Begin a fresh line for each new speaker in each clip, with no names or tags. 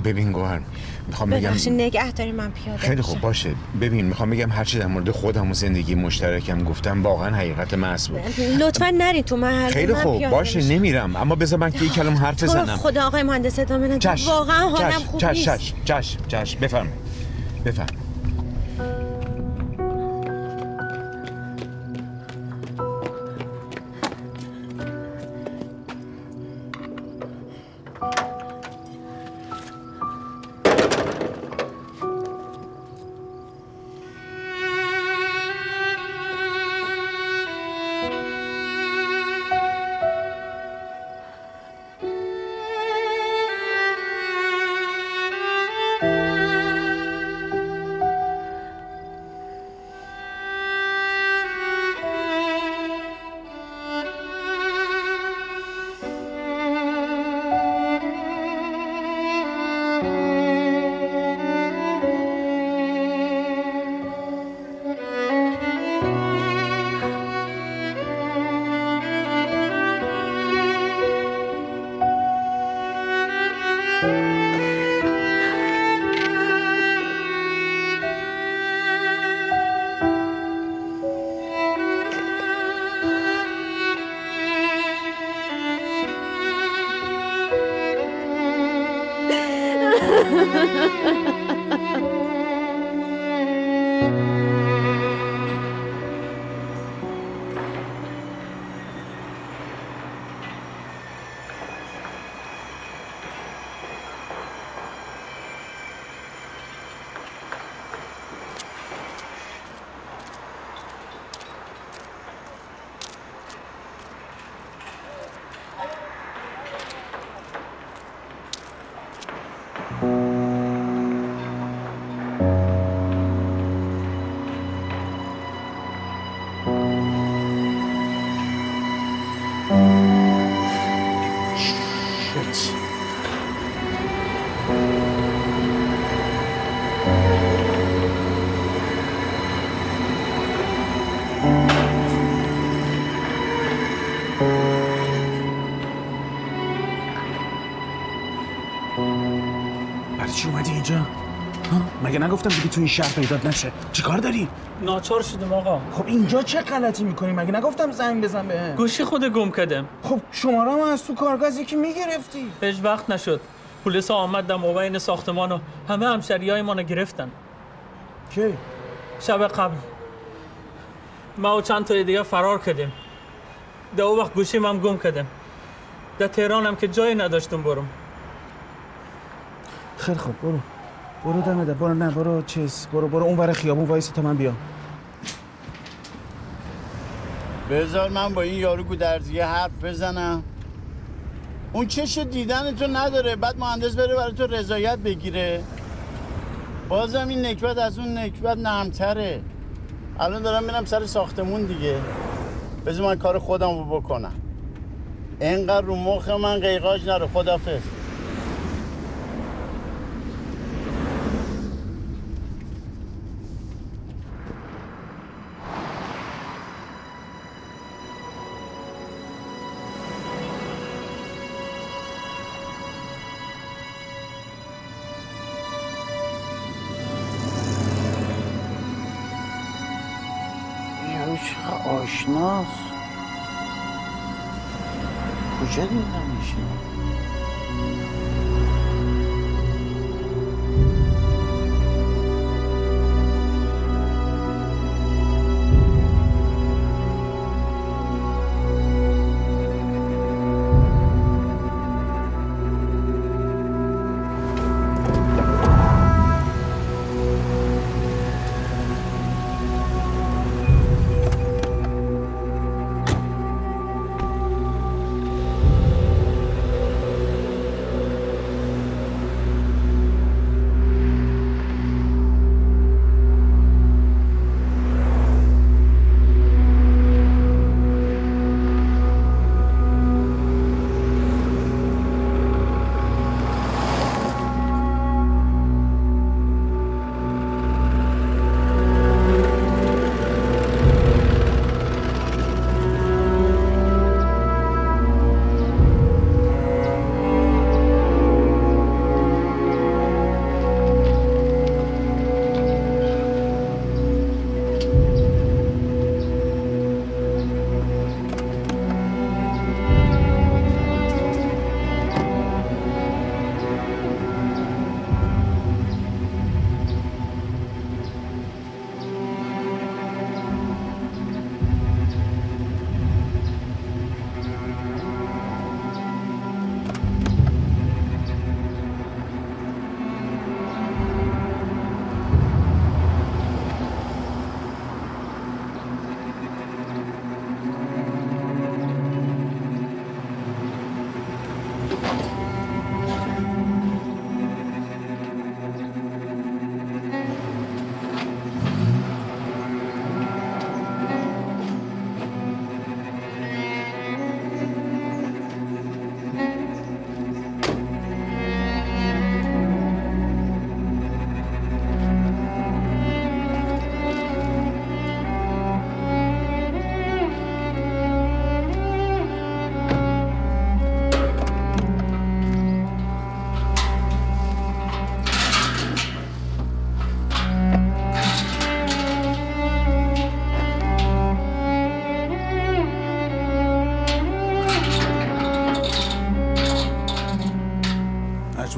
ببین گوهر، میخوام بگم
نگه داری من پیاده
خیلی خوب باشه. ببین میخوام بگم هرچی در مورد خودم و زندگی مشترکم گفتم واقعا حقیقت محض بود.
لطفا نرین تو محل.
خیلی خوب باشه نمیرم، اما بذار من که یک کلمه حرف بزنم.
خدا آقای مهندس ادامه نده، واقعا حالم خوب نیست.
چشم بفرمایید.
چی اومدی اینجا؟ مگه نگفتم دیگه تو این شهر پیدات نشه؟ چیکار داری؟
ناچار شدم آقا.
خب اینجا چه غلطی میکنی؟ مگه نگفتم زنگ بزن بهم؟
گوشی خود گم کردم.
خب شماره‌مو از تو کارگاه یکی میگرفتی.
هیچ وقت نشد. پلیس آمد در مابین ساختمان و همه همشریای ما رو گرفتن.
کی؟
شب قبل. ما و چند تا دیگه فرار کردیم. در اون وقت گوشیم هم گم کردم. در تهران هم که جایی نداشتم برم.
خیلی خوب برو دمه ده. برو اون ور خیابون وایسی تا من بیام.
بذار من با این یارو گودرزیه حرف بزنم. اون چش دیدن تو نداره، بعد مهندس بره برای تو رضایت بگیره. بازم این نکبت از اون نکبت نرمتره. الان دارم میرم سر ساختمون دیگه. بذار من کار خودم رو بکنم. اینقدر رو مخ من قیقاج نره. خدافظ. چه آشناست. کجا دیدمش؟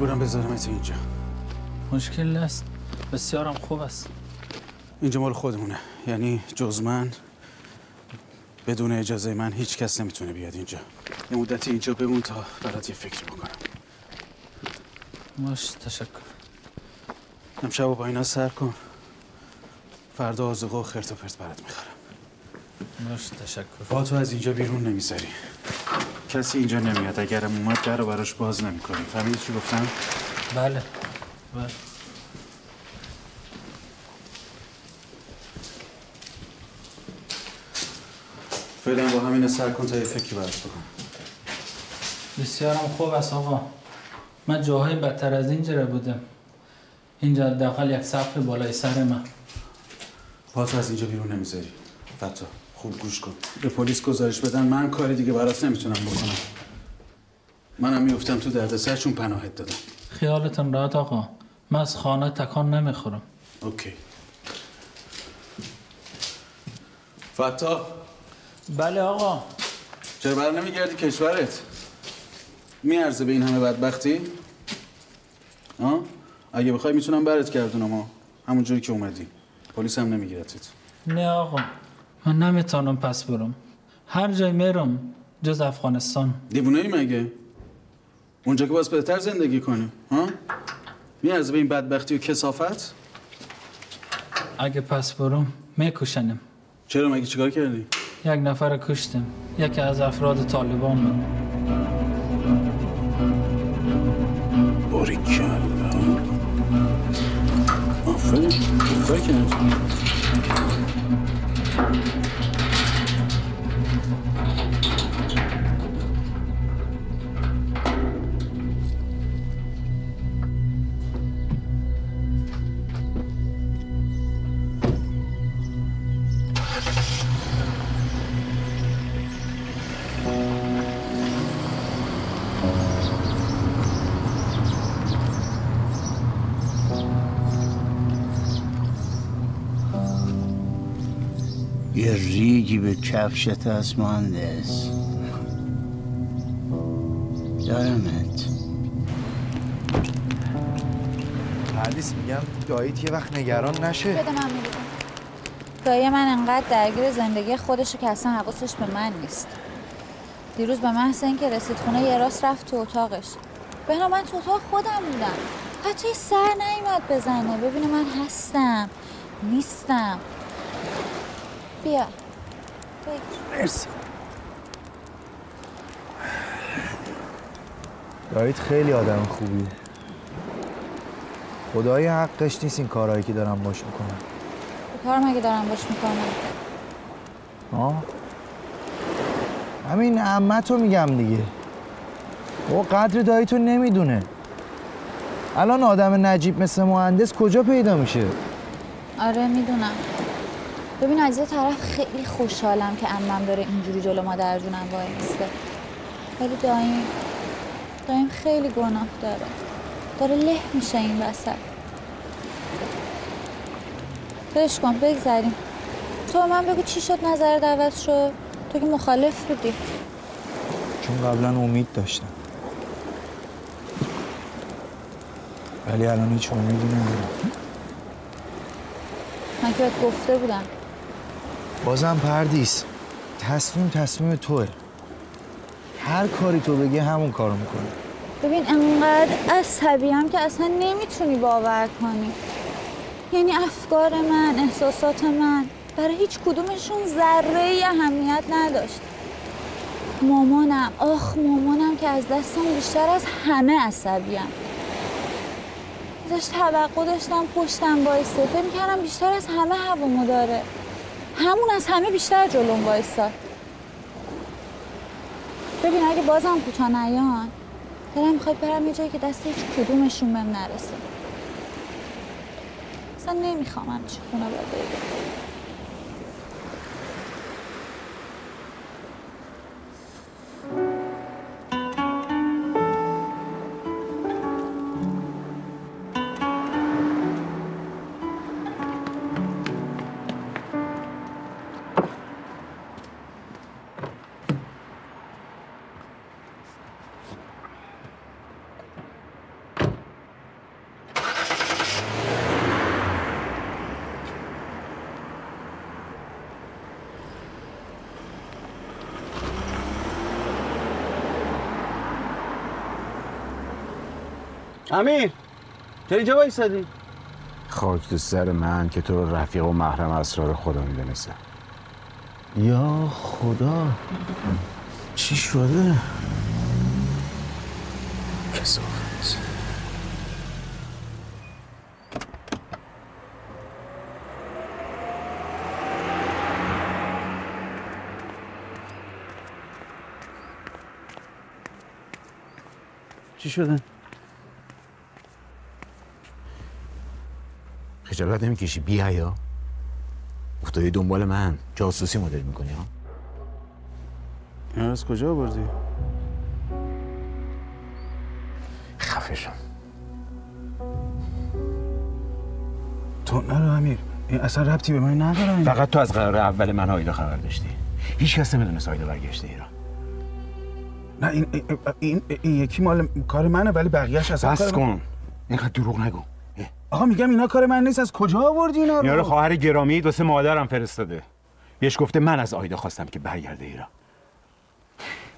مجبورم بذارمت اینجا.
مشکل است، بسیارم خوب است.
اینجا مال خودمونه، یعنی جز من بدون اجازه من هیچ کس نمیتونه بیاد اینجا. یه مدتی اینجا بمون تا برات یه فکر بکنم.
باش، تشکر.
امشب با اینا سر کن، فردا آذوقه و خرت و پرت برات میخورم.
باش، تشکر.
با تو از اینجا بیرون نمیذاری، کسی اینجا نمیاد، اگرم اومد در رو براش باز نمیکنی. فهمیدی چی گفتم؟
بله بله.
فعلا با همین سر کن تا یه فکری برات بکنم.
بسیارم خوب است آقا. من جاهای بدتر از اینجا بودم. اینجا حداقل یک سقف بالای سر من.
پاتو از اینجا بیرون نمیذاری. فتا خوب گوش کن. به پلیس گزارش بدن، من کاری دیگه برات نمیتونم بکنم. منم میفتم تو دردسر چون پناهت دادم.
خیالتون راحت آقا. من از خانه تکان نمیخورم.
اوکی. فتا.
بله آقا.
چرا بر نمیگردی کشورت؟ میارزه به این همه بدبختی؟ ها؟ اگه بخوای میتونم برات گردونم، همون جوری که اومدی. پلیس هم نمیگیرتت.
نه آقا، من نمیتونم پس برم. هر جای میرم جز افغانستان.
دیوونه ای مگه؟ اونجا که باز بهتر زندگی کنی، ها؟ میارزه به این بدبختی و کثافت؟
اگه پس برم میکشنم.
چرا مگه چیکار کردی؟
یک نفر کشتم، یکی از افراد طالبان بود.
باریکلا. آفرین، کاری کردی؟
یه ریگی به کفشت هست مهندس. دارمت.
حدیث میگم داییت یه وقت نگران نشه.
بده من میبودم. دایی من انقدر درگیر زندگی خودشه که اصلا حواسش به من نیست. دیروز به محض اینکه رسید خونه یه راست رفت تو اتاقش. بهنا من تو اتاق خودم بودم. حتی سر نیومد بزنه ببینه من هستم نیستم. بیا
مرسی. داییت خیلی آدم خوبیه. خدای حقش نیست این کارهایی که دارم باش میکنم.
به کار مگه دارم باش میکنم؟
همین عمتو میگم دیگه. او قدر داییتو نمیدونه. الان آدم نجیب مثل مهندس کجا پیدا میشه؟
آره میدونم. ببین از یه طرف خیلی خوشحالم که عمم داره اینجوری جلو مادر جونم وای میسته. ولی دایم خیلی گناه داره له میشه این وسط. برش کن بگذریم. تو من بگو چی شد نظرت عوض شد؟ تو که مخالف بودی.
چون قبلا امید داشتم ولی الان هیچ امیدی ندارم.
من که بهت گفته بودم.
بازم پردیس، تصمیم توه. هر کاری تو بگی همون کارو میکنه.
ببین انقدر عصبیم که اصلا نمیتونی باور کنی. یعنی افکار من، احساسات من برای هیچ کدومشون ذره اهمیت نداشت. مامانم که از دستم بیشتر از همه عصبیم. ازش توقع داشتم پشتم وایسته. فکر می‌کردم بیشتر از همه هوامو داره. همون از همه بیشتر جلوم وایساد. ببین اگه بازم کوتاه نیان دلم میخواد برم یه جایی که دست هیچ کدومشون بهم نرسه. اصلا نمیخوام همچی خونه باید بگم.
امیر تو اینجا وایسادی؟
خاک تو سر من که تو رو رفیق و محرم اسرار خدا میدونستم.
یا خدا چی شده؟
کثافت.
چی شده؟
خجالت نمیکشی بی حیا؟ افتادی دنبال من جاسوسی مدل میکنی ها؟
این از کجا آوردی؟
خفه شو.
تو نرو امیر، این اصلا ربطی به من نداره.
فقط تو از قرار اول من آیدا خبر داشتی. هیچ کس نمیدونست آیدا برگشته ایران.
نه این یکی مال کار منه ولی بقیه‌اش اصلا
بس کن. اینقدر دروغ نگو.
آقا میگم اینا کار من نیست. از کجا آوردی اینا رو؟
یارو خواهر گرامی واسه مادرم فرستاده. بهش گفته من از آیدا خواستم که برگرده ایران.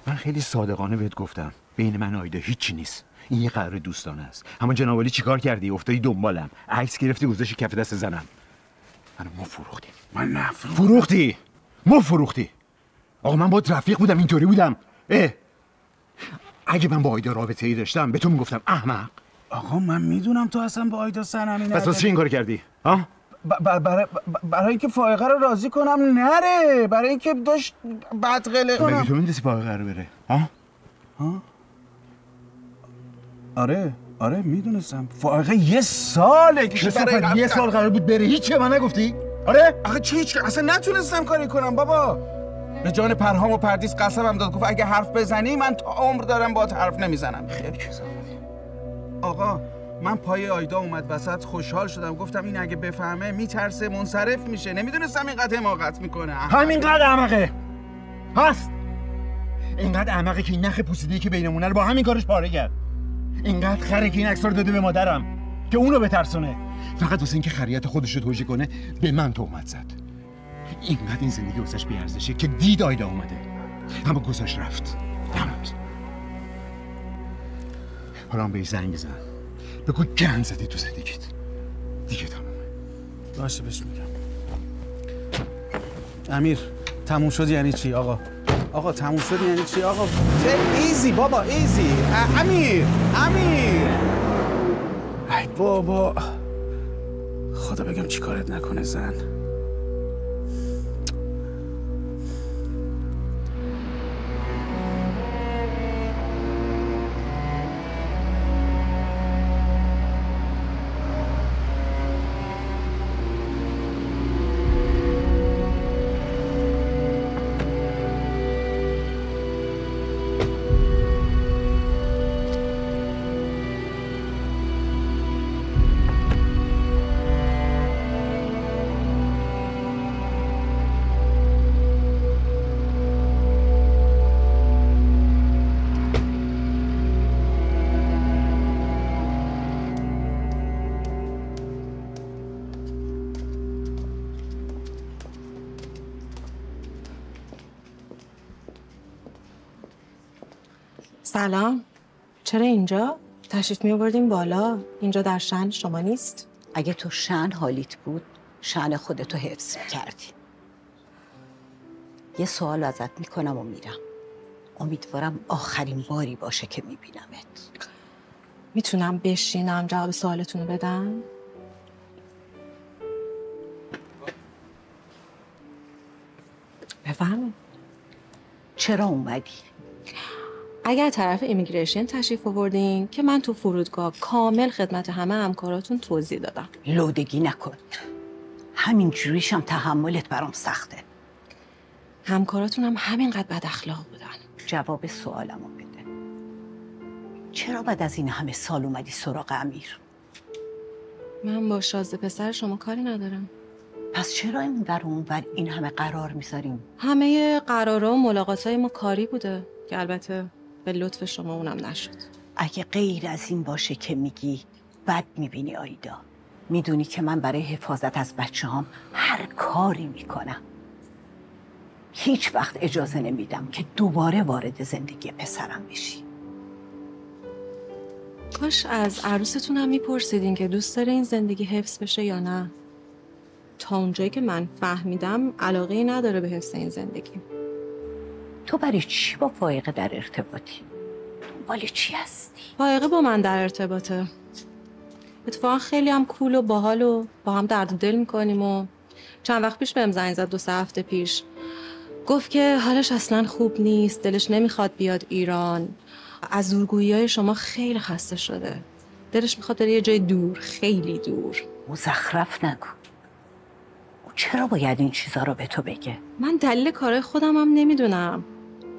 من خیلی صادقانه بهت گفتم بین من و آیدا هیچی نیست. این یه قرار دوستانه است. اما جناب عالی چیکار کردی؟ افتادی دنبالم. عکس گرفتی گذاشتی کف دست زنم. ما فروختیم.
من نه
فروختی. ما فروختی. آقا من باهات رفیق بودم اینطوری بودم. اگه من با آیدا رابطه‌ای داشتم به تو میگفتم احمق.
آقا من میدونم تو اصلا با آیدا صنمی نداری.
پس واسه چی این کار کردی؟ ها؟
برای اینکه فائقه رو راضی کنم نره. برای اینکه داشت بدقله کنم.
مگه تو می‌دونستی فائقه رو بره؟ ها؟
آره میدونستم. فائقه یه ساله که
برای یه سال قرار بود بره. هیچ من نگفتی؟ آره؟
آخه هیچ اصلا نتونستم کاری کنم بابا. به جان پرهام و پردیس قسمم داد گفت اگه حرف بزنی من تا عمر دارم باهات حرف نمیزنم.
خیلی کثافتی.
آقا من پای آیدا اومد وسط خوشحال شدم. گفتم این اگه بفهمه میترسه منصرف میشه. نمیدونستم اینقدر حماقت میکنه.
همینقدر احمقه. هست. اینقدر احمقه که این نخ پوسیده‌ای که بینمونه رو با همین کارش پاره کرد. اینقدر خره که این عکس‌ها رو داده به مادرم که اونو بترسونه. فقط واسه اینکه خریت خودش رو توجیه کنه به من تهمت زد. اینقدر این زندگی واسش بی‌ارزشه که دید آیدا اومده اما گذاشت رفت. تمام. حالا بهش زنگ بزن بگو گند زدی تو زندگیت دیگه. تمومه.
باشه بهش میگم. امیر تموم شد یعنی چی آقا تموم شد یعنی چی آقا؟ ایزی بابا ایزی. امیر ای بابا خدا بگم چی کارت نکنه زن.
سلام. چرا اینجا؟ تشریف می آوردیم بالا. اینجا در شأن شما نیست؟
اگه تو شأن حالیت بود شأن خودتو حفظ می‌کردی. یه سوال ازت میکنم و میرم. امیدوارم آخرین باری باشه که میبینمت.
میتونم بشینم جواب سوالتون رو بدم؟ بفهمم.
چرا اومدی؟
اگر طرف ایمیگریشن تشریف آوردین که من تو فرودگاه کامل خدمت همه همکاراتون توضیح دادم.
لودگی نکن. همین جوریش هم تحملت برام سخته.
همکاراتون هم همینقدر بد اخلاق بودن.
جواب سوالمو بده. چرا بعد از این همه سال اومدی سراغ امیر؟
من با شازده پسر شما کاری ندارم.
پس چرا این ور اون ور این همه قرار میذاریم؟
همه قرارها و ملاقاتهای ما کاری بوده که البته به لطف شما اونم نشد.
اگه غیر از این باشه که میگی بد میبینی آیدا. میدونی که من برای حفاظت از بچه‌هام هر کاری میکنم. هیچ وقت اجازه نمیدم که دوباره وارد زندگی پسرم بشی.
کاش از عروستون هم میپرسیدین که دوست داره این زندگی حفظ بشه یا نه. تا اونجایی که من فهمیدم علاقه‌ای نداره به حفظ این زندگی.
تو برای چی با فائقه در ارتباطی؟ دنبال چی هستی؟
فائقه با من در ارتباطه. اتفاقا خیلی هم کول و باحال و با هم درد و دل میکنیم و چند وقت پیش بهم زنگ زد 2-3 هفته پیش. گفت که حالش اصلا خوب نیست، دلش نمیخواد بیاد ایران. از زورگویی‌های شما خیلی خسته شده. دلش میخواد بره یه جای دور، خیلی دور.
مزخرف نگو. چرا باید این چیزا رو به تو بگه؟
من دلیل کارهای خودم هم نمیدونم.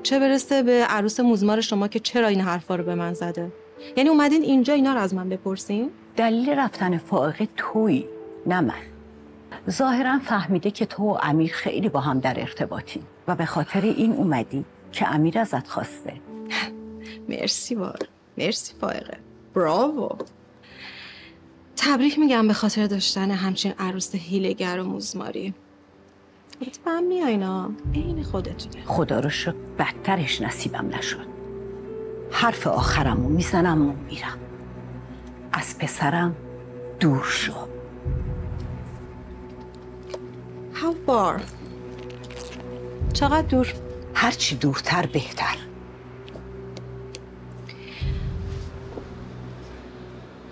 چه برسه به عروس موزمار شما که چرا این حرفا رو به من زده. یعنی اومدین اینجا اینا رو از من بپرسین؟
دلیل رفتن فائقه تویی، نه من. ظاهرا فهمیده که تو و امیر خیلی با هم در ارتباطی و به خاطر این اومدی که امیر ازت خواسته.
مرسی مرسی فائقه. براوو. تبریک میگم به خاطر داشتن همچین عروس هیله‌گر و موزماری. حتما میاینا، عین خودتونه.
خدا رو شکر بدترش نصیبم نشد. حرف آخرمو میزنم و میرم. از پسرم دور شو.
How far؟ چقدر دور؟
هرچی دورتر بهتر.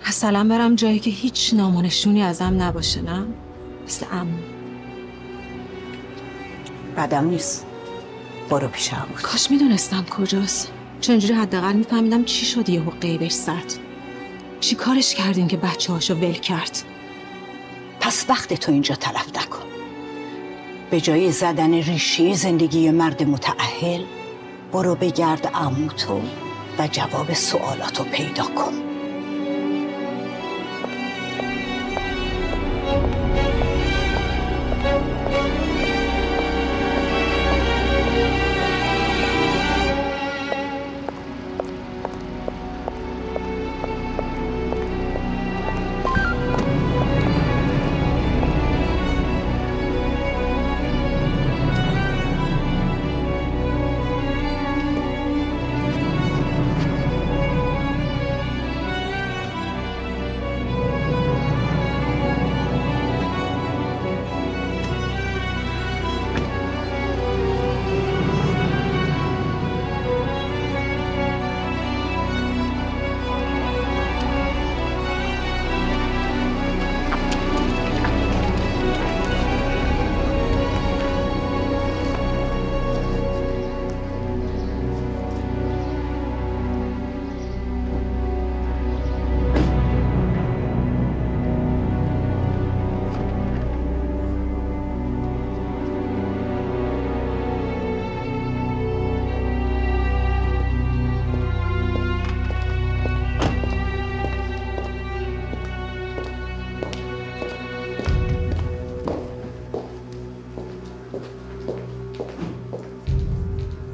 مثلا برم جایی که هیچ نامونشونی ازم نباشه، نه؟ مثل عمو.
بدم نیست. برو پیش عمو.
کاش میدونستم کجاست. چنجوری حداقل میفهمیدم چی شد یهو غیبش زد. چی کارش کردین که بچه‌هاشو ول کرد؟
پس وقت تو اینجا تلف نکن. به جای زدن ریشه زندگی مرد متأهل، برو بگرد عمو تو و جواب سوالاتو پیدا کن.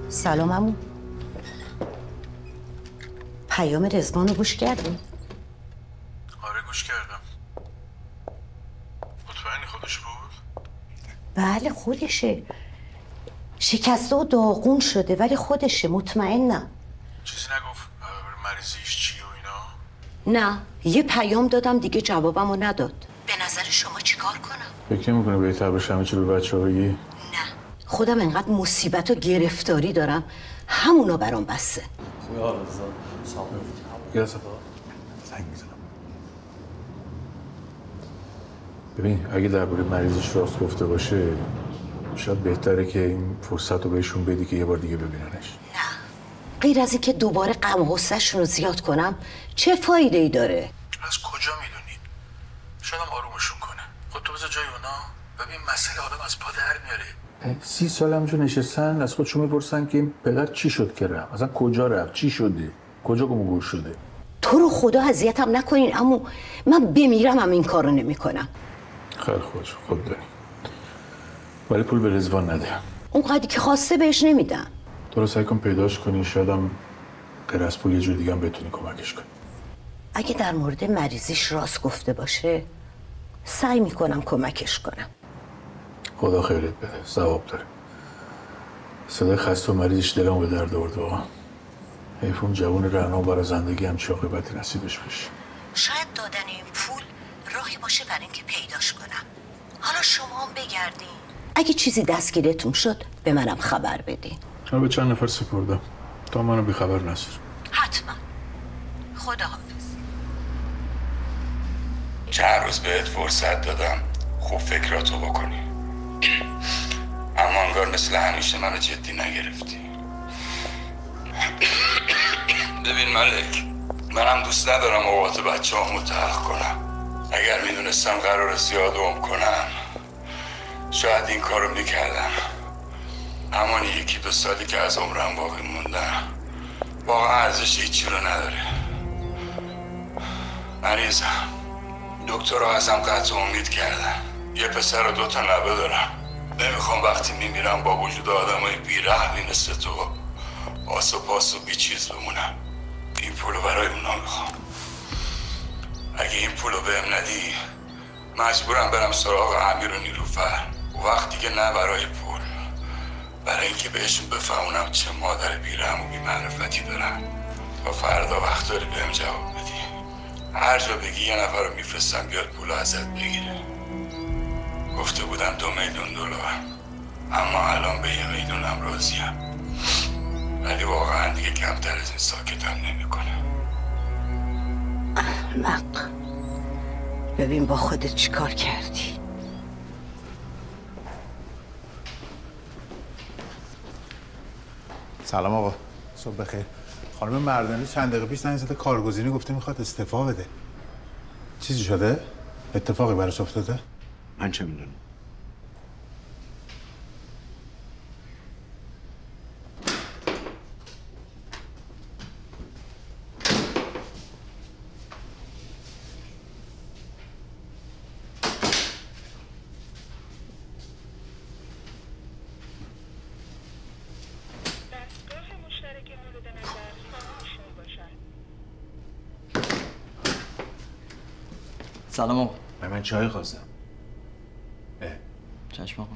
سلام عمو. پیام رضوان رو گوش کردی؟
آره گوش کردم. مطمئنی خودش بود؟
بله خودشه. شکسته و داغون شده ولی خودشه، مطمئنم.
چیزی نگفت؟ مریضیش چیه و اینا؟
نه، یه پیام دادم دیگه جوابمو نداد. به نظر شما چیکار کنم؟
فکر نمی‌کنی بهتر باشه همه چی به بچه‌ها بگی؟
خودم انقدر مصیبت و گرفتاری دارم، همونا برام بسه.
ببین اگه درباره مریضش راست گفته باشه شاید بهتره که این فرصت رو بهشون بدی که یه بار دیگه ببیننش.
نه، غیر از این که دوباره غم و غصه‌شون رو زیاد کنم چه فایده ای داره؟
از کجا میدونی؟ شاید هم آرومشون کنه. خود تو بذار جای اونا. ببین مسئله آدم از پا در میاره. 30 سال همونجا نشستن از خودشون میپرسن که این پدر چی شد که رفت؟ اصلا کجا رفت؟ چی شده؟ کجا گم و گور شده؟
تو رو خدا اذیتم نکنین عمو، من بمیرم هم این کارو نمیکنم.
خیلی خود داری. ولی پول به رضوان نده.
اونقدری که خواسته بهش نمیدم.
تو رو سعی کن پیداش کنی، شاید هم غیر از پول یه جور دیگه هم بتونی کمکش کنی.
اگه در مورد مریضیش راست گفته باشه سعی میکنم کمکش کنم.
خدا خیرت بده، ثواب داره. صدای خسته و مریضش دلمو به درد آورد واقعا. حیفون جوان رعنا برای زندگی هم چه عاقبتی نصیبش بشه.
شاید دادن این پول راهی باشه برای اینکه پیداش کنم. حالا شما هم بگردین، اگه چیزی دستگیرتون شد به منم خبر بدین.
من به چند نفر سپردم تا منو بی خبر نذار.
حتما. خداحافظ.
چند روز بهت فرصت دادم خوب فکراتو بکنی، اما انگار مثل همیشه منو جدی نگرفتی. ببین ملک، منم دوست ندارم اوقات بچه همو تلخ کنم. اگر میدونستم قرار زیاد عمر کنم شاید این کارو میکردم، اما یکی دو سالی که از عمرم باقی موندم واقعا ارزش هیچی رو نداره. مریضم، دکترها ازم قطع امید کردن. یه پسر و 2 تا نوه دارم. نمیخوام وقتی میمیرم با وجود آدمای بی‌رحمی مثل تو آس و پاس و بی چیز بمونم. این پولو برای اونا میخوام. اگه این پولو بهم ندی مجبورم برم سراغ امیر و نیلوفر. وقتی که نه برای پول، برای اینکه بهشون بفهمونم چه مادر بی‌رحم و بی‌معرفتی دارن. و فردا وقت داری بهم جواب بدی. هر جا بگی یه نفر رو میفرستم بیاد پولو ازت بگیره. گفته بودم $2 میلیون، اما الان به 1 میلیونم راضیم. ولی واقعا دیگه کمتر از این ساکتم نمیکنه.
احمق، ببین با خودت چیکار کردی.
سلام آقا، صبح بخیر. خانم مردانی چند دقیقه پیش زنگ زده کارگزینی گفته میخواد استعفا بده. چیزی شده؟ اتفاقی براش افتاده؟
من چه میدونم.
سلام آقا.
من چای خواستم.
چشم آقا.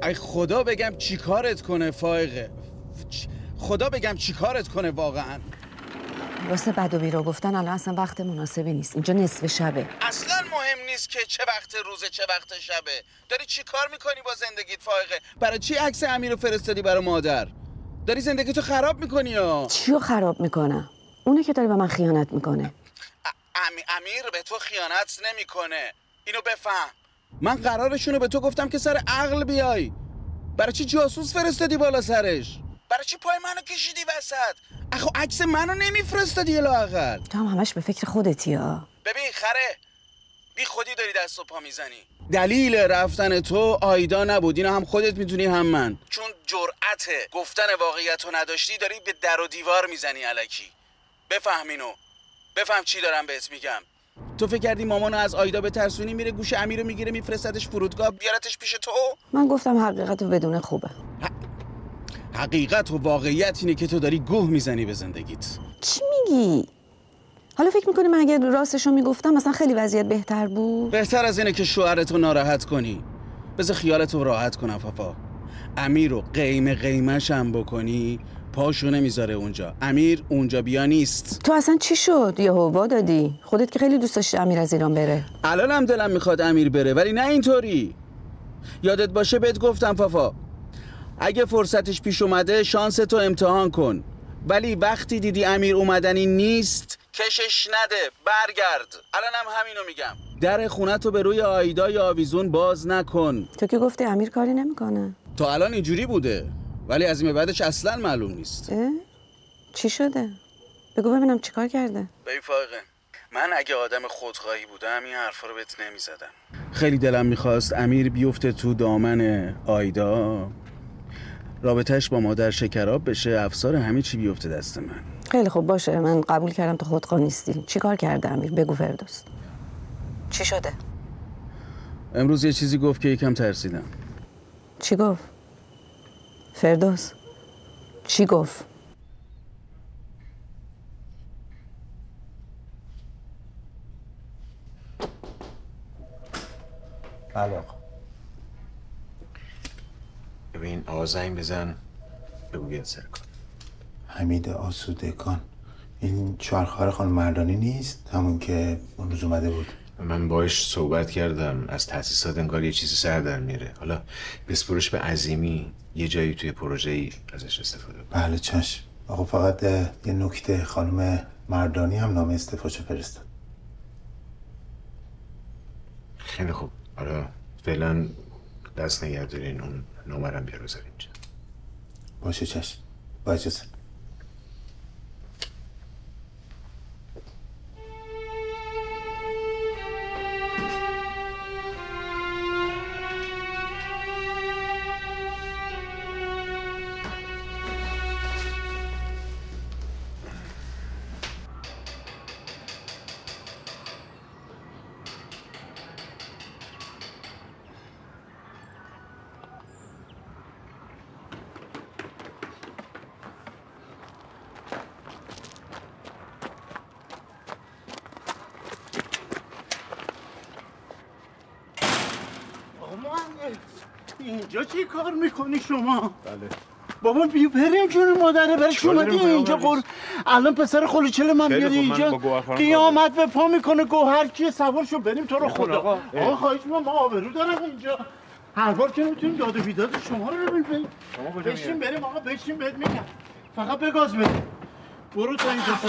ای خدا بگم چی کارت کنه فائقه. خدا بگم چی کارت کنه واقعا.
واسه بد و بیرا گفتن الان اصلا وقت مناسبی نیست. اینجا نصف شبه.
اصلا مهم نیست که چه وقت روزه چه وقت شبه. داری چی کار میکنی با زندگیت فائقه؟ برای چی عکس امیر رو فرستادی برای مادر؟ داری زندگیتو خراب میکنی یا؟
چیو خراب میکنم؟ اونه که داره به من خیانت میکنه.
امیر به تو خیانت نمیکنه. اینو بفهم. من قرارشونو به تو گفتم که سر عقل بیای. برای چی جاسوس فرستادی بالا سرش؟ برای چی پای منو کشیدی وسط؟ اخو عکس منو نمیفرستادی لااقل.
تو هم همش به فکر خودتی ها.
ببین خره، بی خودی داری دست و پا میزنی. دلیل رفتن تو آیدا نبود، اینو هم خودت میدونی هم من. چون جرأت گفتن واقعیتو نداشتی داری به در و دیوار میزنی الکی. بفهم اینو. بفهم چی دارم بهت میگم. تو فکر کردی مامانو از آیدا بترسونی میره گوش امیرو میگیره میفرستادش فرودگاه بیارتش پیش تو؟
من گفتم حقیقتو بدون خوبه.
حقیقت و واقعیت اینه که تو داری گوه میزنی به زندگیت.
چی میگی؟ حالا فکر میکنی من اگه راستشو میگفتم مثلا خیلی وضعیت بهتر بود؟
بهتر از اینه که شوهرتو ناراحت کنی. بذار خیالتو راحت کنم پاپا. امیرو قیمش هم بکنی پاشو نمیذاره اونجا. امیر اونجا بیا نیست.
تو اصلا چی شد؟ یه هوا دادی. خودت که خیلی دوست داشتی امیر از ایران بره.
الانم دلم میخواد امیر بره ولی نه اینطوری. یادت باشه بهت گفتم پاپا اگه فرصتش پیش اومده شانس تو امتحان کن، ولی وقتی دیدی امیر اومدنی نیست کشش نده، برگرد. الانم همینو میگم. در خونتو به روی آیدا یا آویزون باز نکن.
تو که گفتی امیر کاری نمیکنه.
تا الان اینجوری بوده ولی از این بعدش اصلا معلوم نیست.
چی شده؟ بگو ببینم چیکار کرده.
ببین فائقه، من اگه آدم خودخواهی بودم این حرفا رو بهت نمیزدم. خیلی دلم میخواست امیر بیفته تو دامن آیدا، رابطهش با مادر شکراب بشه، افسار همه چی بیفته دست من.
خیلی خوب باشه، من قبول کردم تو خودخواه نیستی. چیکار کرده امیر؟ بگو فردوس. چی شده؟
امروز یه چیزی گفت که یکم ترسیدم.
چی گفت؟ فردوس چی گفت؟
بله
ببین آقا زنگ بزن بگو بیاد سر کار.
حمید آسودگان، این چهارخوار خانم مردانی نیست؟ همون که اون روز اومده بود.
من باش صحبت کردم، از تأسیسات انگار یه چیزی سر در میره. حالا بسپرش به عظیمی، یه جایی توی پروژه‌ای ازش استفاده کنه.
بله چشم. آقا فقط یه نکته، خانم مردانی هم نامه استعفاشو فرستاد.
خیلی خوب، حالا فعلا دست نگه دارین، اون نامرم بیار بذار اینجا.
باشه چشم. با اجازه.
اینجا چی کار میکنی شما؟
بله
بابا بیا بریم جون مادره، برش اومدی اینجا الان پسر خلوچل من بیاری اینجا قیامت به پا میکنه. گوهر کیه؟ سوار شو بریم تو رو خدا. آقا خواهش ما آبرو دارم اینجا، هر بار که میتونیم داد و بیداد شما رو ببین. بشین بریم آقا، بشین بهت میگم، فقط بگاز بریم. برو تا این پسر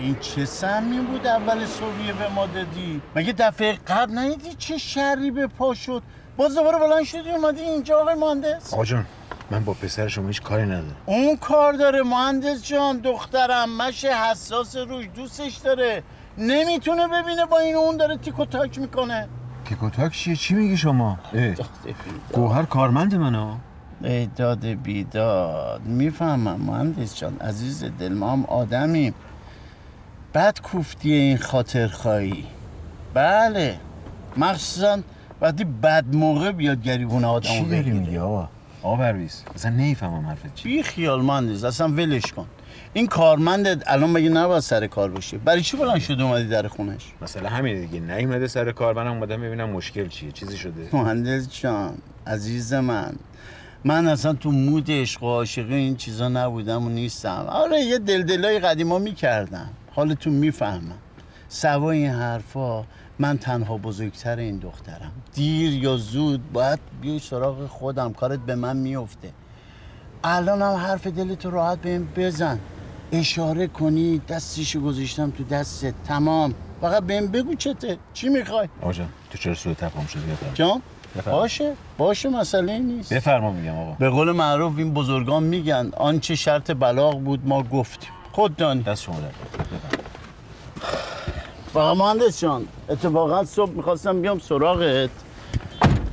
این چه سمی بود اول صبحیه به ما دادی؟ مگه دفعه قبل ندیدی چه شری به پا شد؟ باز دوباره بلند شدی اومدی اینجا آقای مهندس؟
آقا جان من با پسر شما هیچ کاری ندارم.
اون کار داره مهندس جان، دخترم مشه حساس روش، دوستش داره، نمیتونه ببینه با این اون داره تیک و تاک میکنه.
تیک و تاک چیه؟ چی میگی شما؟ گوهر کارمند منو.
ای داد بیداد، میفهمم مهندس جان عزیز دل، ما هم آدمیم. بد کوفتی این خاطرخواهی. بله مخصوصا وقتی بد موقع بیاد گریبون آدمو
چی داری میگی آقا پرویز؟ اصلا نمیفهمم حرفت چی.
بی خیال مهندس، اصلا ولش کن. این کارمندت الان مگه نباید سر کار باشه؟ برای چی بلند شده اومدی در خونش؟
مثلا همین دیگه، نیومده سر کار، منم اومدم ببینم مشکل چیه، چیزی شده؟
مهندس جان عزیز من اصلا تو مود عشق و عاشقی این چیزا نبودم و نیستم. آره یه دلدلای قدیما میکردم، حالتون میفهمم. سوا این حرفا من تنها بزرگتر این دخترم، دیر یا زود باید بیای سراغ خودم، کارت به من میفته. الان هم حرف دلتو راحت بهم بزن، اشاره کنی دستیشو گذاشتم تو دستت، تمام. فقط بهم بگو چته، چی میخوای؟
آقا جان تو چرا سوء تفاهم شدی؟
جان باشه مسئله نیست.
بفرما میگم آقا.
به قول معروف این بزرگان میگن آنچه شرط بلاغ بود ما گفتیم. خود دانی.
دست شما در.
فقط مهندس جان اتفاقا صبح میخواستم بیام سراغت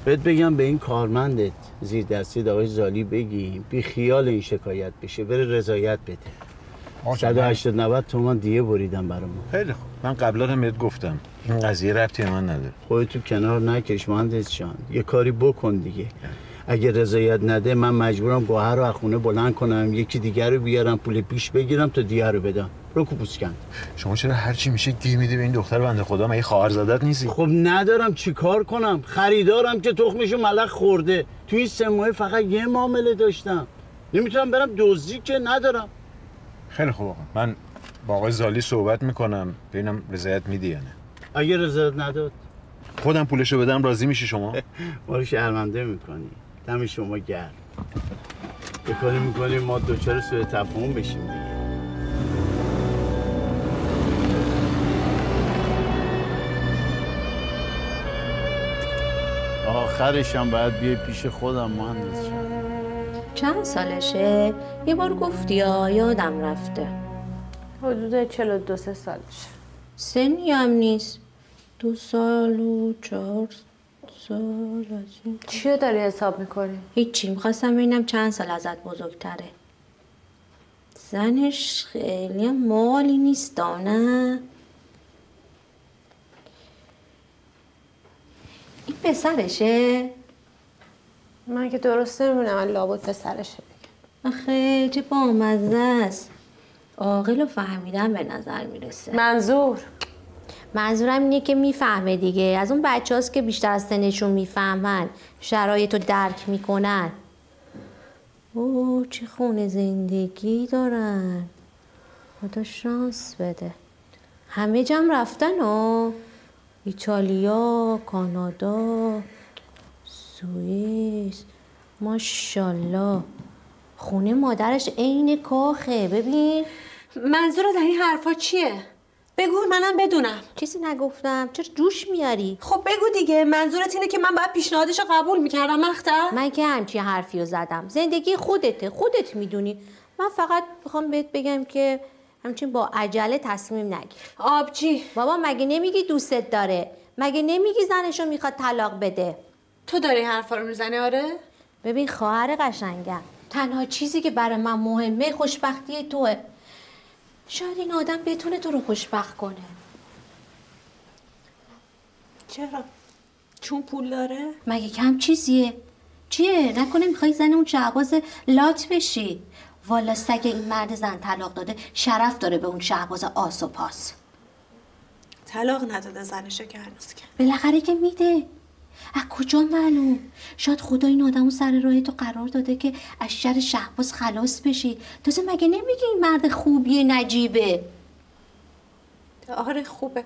بهت بگم به این کارمندت زیر دستی آقای زالی بگی بی خیال این شکایت بشه، بره رضایت بده. 180-90 تومان دیه بریدم برامون.
خیلی خوب، من قبلا هم بهت گفتم این قضیه ربطی به من نداره.
خودتو کنار نکش مهندس جان، یه کاری بکن دیگه. اگه رضایت نده من مجبورم گوهر رو از خونه بلند کنم، یکی دیگر رو بیارم پول پیش بگیرم تا دیه رو بدم. رو کوپوس کن.
شما چرا هر چی میشه گیر میدی به این دختر بنده خدا؟ مگه خواهرزادت نیستی؟
خب ندارم چیکار کنم؟ خریدارم که تخمشو ملخ خورده. تو این 3 ماه فقط یه معامله داشتم، نمیتونم برم دزدی که ندارم.
خیلی خوب آقا، من با آقای زالی صحبت میکنم ببینم رضایت میدی یا نه.
اگه رضایت نداد
خودم پولشو بدم راضی میشی شما؟
ما رو شرمنده میکنی. دم شما گرم. به کاری میکنیم ما دوچار سوء تفاهم بشیم دیگه. آخرش هم باید بیای پیش خودم مهندس جان.
چند سالشه؟ یه بار گفتی یا یادم رفته.
حدود 42-43 سالشه.
سنی هم نیست. 2 سال و 4 سال از این.
چیو داری حساب میکنی؟
هیچی، میخواستم ببینم چند سال ازت بزرگتره. زنش خیلی مالی نیست نه؟ این پسرشه؟
من که درست نمیدونم، لابد پسرشه بگم.
آخه چه بامزه است. عاقل و فهمیدن به نظر میرسه. منظورم اینه که میفهمه دیگه. از اون بچه هاست که بیشتر از سنشون میفهمن، شرایط رو درک میکنن. اوه چه خونه زندگی دارن. خدا شانس بده. همه جمع رفتن ها. ایتالیا، کانادا، سوئیس. ماشاءالله. خونه مادرش عین کاخه. ببین.
منظور در این حرفا چیه؟ بگو منم بدونم.
چیزی نگفتم. چرا جوش میاری؟
خب بگو دیگه. منظورت اینه که من باید پیشنهادش رو قبول میکردم اختر؟
من که همچین حرفی رو زدم. زندگی خودته. خودت میدونی. من فقط میخوام بهت بگم که همچین با عجله تصمیم نگیر.
آبجی.
بابا مگه نمیگی دوستت داره؟ مگه نمیگی زنشو میخواد طلاق بده؟
تو داری این حرفا رو میزنی آره؟
ببین خواهر قشنگم، تنها چیزی که برای من مهمه خوشبختی توه. شاید این آدم بتونه تو رو خوشبخت کنه.
چرا؟ چون پول داره؟
مگه کم چیزیه؟ چیه؟ نکنه میخوای زن اون شهباز لات بشی؟ والا سگ این مرد زن طلاق داده شرف داره به اون شهباز آس و پاس.
طلاق نداده زنشو که هنوز که.
بالاخره که میده. از کجا معلوم؟ شاید خدا این آدمو سر راه تو قرار داده که از شر شهباز خلاص بشی. تازه مگه نمیگی این مرد خوبیه نجیبه؟
آره خوبه،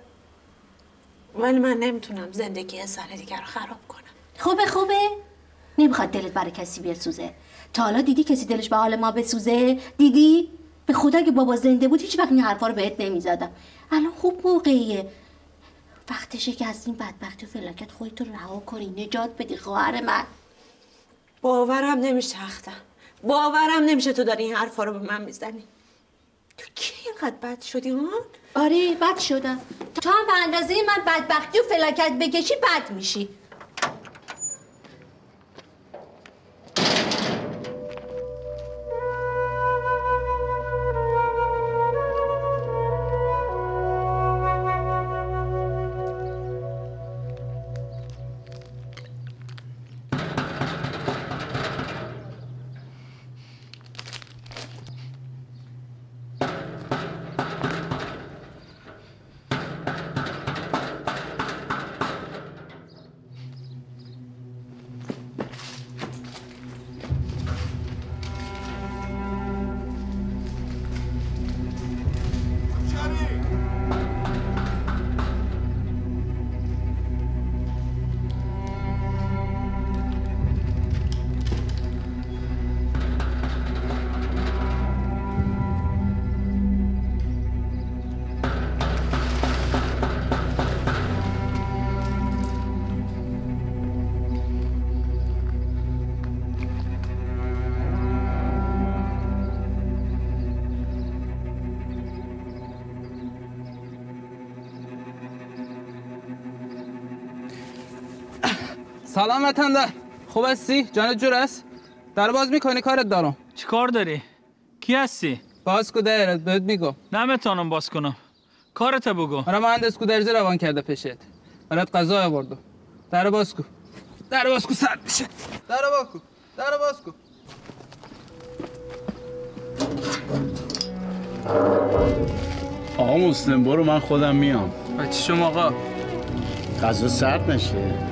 ولی من نمیتونم زندگی زن دیگر رو خراب کنم.
خوبه؟ نمیخواد دلت برای کسی بسوزه. تا حالا دیدی کسی دلش به حال ما بسوزه؟ دیدی؟ به خدا که بابا زنده بود هیچ وقت این حرفا رو بهت نمیزدم. الان خوب موقعیه. وقتشه که از این بدبختی و فلاکت خودتو رها کنی، نجات بدی خواهر من.
باورم نمیشه اختر. باورم نمیشه تو داری این حرفا رو به من میزنی. تو کی اینقدر بد شدی ها؟
آره بد شدم. تو هم به اندازه من بدبختی و فلاکت بکشی بد میشی.
سلام وطندار، خوب هستی؟ جانت جور است؟ در باز میکنی کارت دارم.
چی کار داری؟ کی هستی؟
باز کو درت بهت میگم.
نمیتونم باز کنم. کارت بگو.
مرا مهندس کو درزی روان کرده پیشت. برات غذا آوردم. در باز کو. در باز کو سرد میشه. در باز کو. در باز کو.
آقا مسلم برو من خودم میام.
بچه شما آقا
غذا سرد نشه.